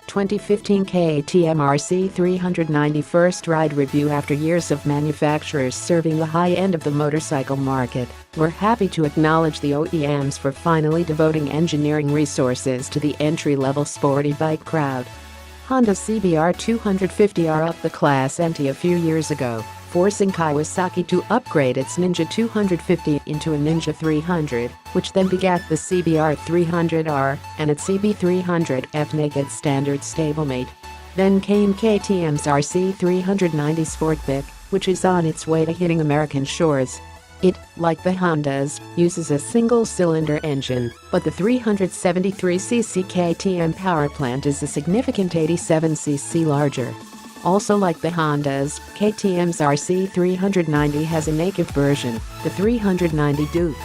2015 KTM RC 390 first ride review. After years of manufacturers serving the high end of the motorcycle market, we're happy to acknowledge the OEMs for finally devoting engineering resources to the entry-level sporty bike crowd. Honda CBR 250R upped the class ante a few years ago, forcing Kawasaki to upgrade its Ninja 250 into a Ninja 300, which then begat the CBR 300R and its CB300F naked standard stablemate. Then came KTM's RC 390 Sportback, which is on its way to hitting American shores. It, like the Hondas, uses a single-cylinder engine, but the 373cc KTM power plant is a significant 87cc larger. Also like the Hondas, KTM's RC 390 has a native version, the 390 Duke.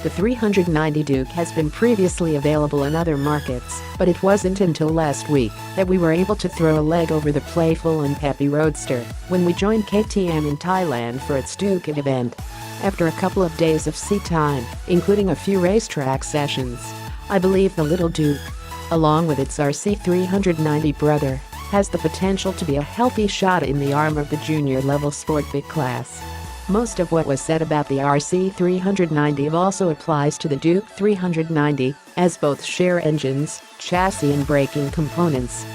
The 390 Duke has been previously available in other markets, but it wasn't until last week that we were able to throw a leg over the playful and peppy roadster when we joined KTM in Thailand for its Duke event. After a couple of days of sea time, including a few racetrack sessions, I believe the little Duke, along with its RC 390 brother, has the potential to be a healthy shot in the arm of the junior-level Sportback class. Most of what was said about the RC 390 also applies to the Duke 390, as both share engines, chassis and braking components.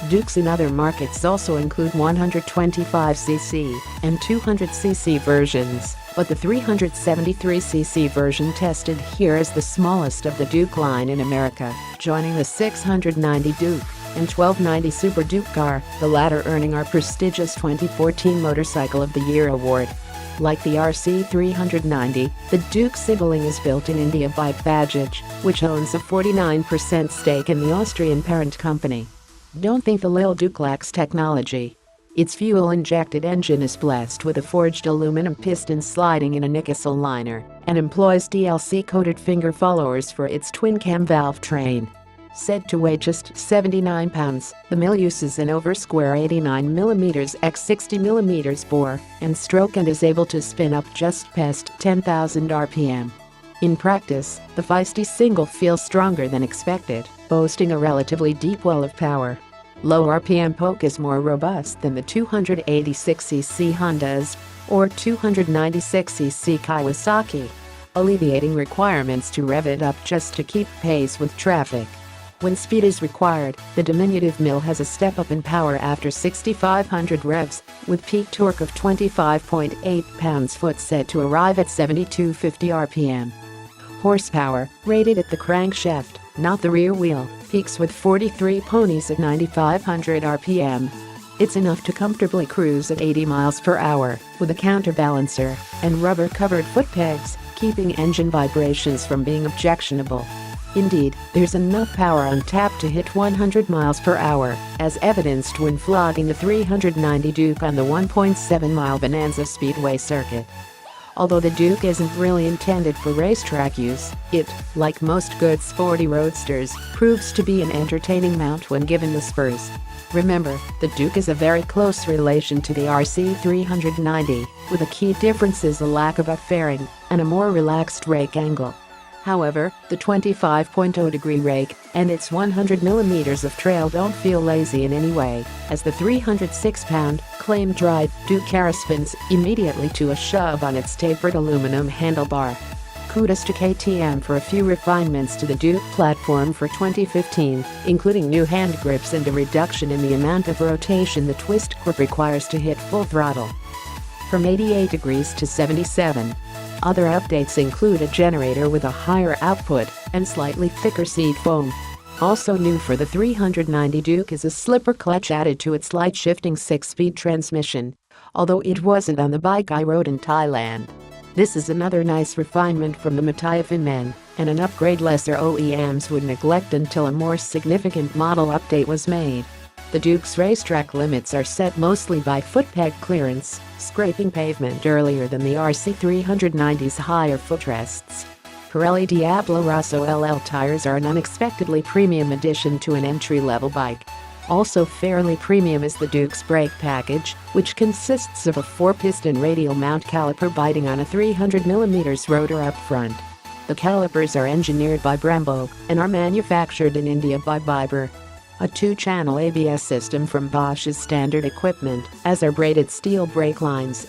Dukes in other markets also include 125cc and 200cc versions, but the 373cc version tested here is the smallest of the Duke line in America, joining the 690 Duke and 1290 Super Duke car, the latter earning our prestigious 2014 Motorcycle of the Year award. Like the RC 390, the Duke sibling is built in India by Bajaj, which owns a 49% stake in the Austrian parent company. Don't think the Lil Duke lacks technology. Its fuel-injected engine is blessed with a forged aluminum piston sliding in a Newcastle liner and employs DLC-coated finger followers for its twin-cam valve train. Said to weigh just 79 pounds, the mill uses an over-square 89mm x 60mm bore and stroke and is able to spin up just past 10,000 RPM. In practice, the feisty single feels stronger than expected, boasting a relatively deep well of power. Low RPM poke is more robust than the 286cc Hondas or 296cc Kawasaki, alleviating requirements to rev it up just to keep pace with traffic. When speed is required, the diminutive mill has a step up in power after 6,500 revs, with peak torque of 25.8 pounds-foot set to arrive at 7,250 RPM. Horsepower, rated at the crankshaft, not the rear wheel, peaks with 43 ponies at 9,500 RPM. It's enough to comfortably cruise at 80 miles per hour, with a counterbalancer and rubber-covered foot pegs, keeping engine vibrations from being objectionable. Indeed, there's enough power on tap to hit 100 miles per hour, as evidenced when flogging the 390 Duke on the 1.7-mile Bonanza Speedway circuit. Although the Duke isn't really intended for racetrack use, it, like most good sporty roadsters, proves to be an entertaining mount when given the spurs. Remember, the Duke is a very close relation to the RC 390, with a key difference is a lack of up-fairing and a more relaxed rake angle. However, the 25.0-degree rake and its 100mm of trail don't feel lazy in any way, as the 306-pound, claim-drive Duke car spins immediately to a shove on its tapered aluminum handlebar. Kudos to KTM for a few refinements to the Duke platform for 2015, including new hand grips and a reduction in the amount of rotation the twist grip requires to hit full throttle. From 88 degrees to 77. Other updates include a generator with a higher output and slightly thicker seat foam. Also new for the 390 Duke is a slipper clutch added to its light shifting 6-speed transmission, although it wasn't on the bike I rode in Thailand. This is another nice refinement from the Matayafin men, and an upgrade lesser OEMs would neglect until a more significant model update was made. The Duke's racetrack limits are set mostly by foot peg clearance, scraping pavement earlier than the RC 390's higher footrests. Pirelli Diablo Rosso LL tires are an unexpectedly premium addition to an entry-level bike. Also fairly premium is the Duke's brake package, which consists of a 4-piston radial mount caliper biting on a 300mm rotor up front. The calipers are engineered by Brembo and are manufactured in India by Biber. A 2-channel ABS system from Bosch is standard equipment, as are braided steel brake lines.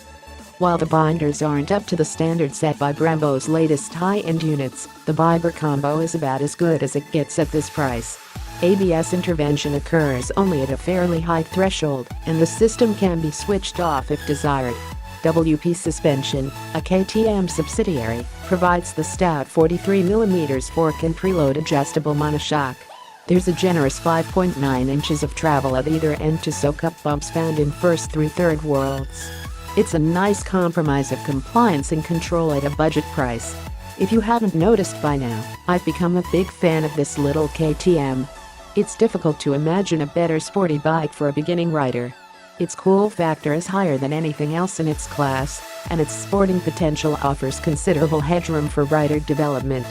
While the binders aren't up to the standard set by Brembo's latest high-end units, the binder combo is about as good as it gets at this price. ABS intervention occurs only at a fairly high threshold, and the system can be switched off if desired. WP Suspension, a KTM subsidiary, provides the stout 43mm fork and preload adjustable monoshock. There's a generous 5.9 inches of travel at either end to soak up bumps found in first through third worlds. It's a nice compromise of compliance and control at a budget price. If you haven't noticed by now, I've become a big fan of this little KTM. It's difficult to imagine a better sporty bike for a beginning rider. Its cool factor is higher than anything else in its class, and its sporting potential offers considerable headroom for rider development.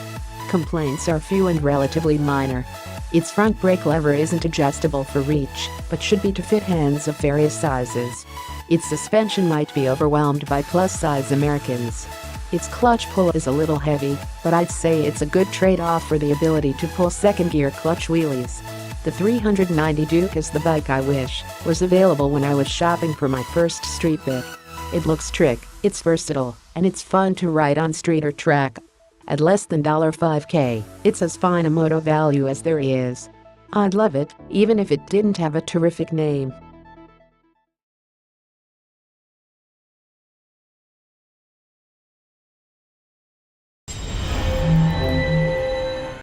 Complaints are few and relatively minor. Its front brake lever isn't adjustable for reach, but should be to fit hands of various sizes. Its suspension might be overwhelmed by plus-size Americans. Its clutch pull is a little heavy, but I'd say it's a good trade-off for the ability to pull second-gear clutch wheelies. The 390 Duke is the bike I wish was available when I was shopping for my first street bike. It looks trick, it's versatile, and it's fun to ride on street or track. At less than $5K, it's as fine a moto value as there is. I'd love it, even if it didn't have a terrific name.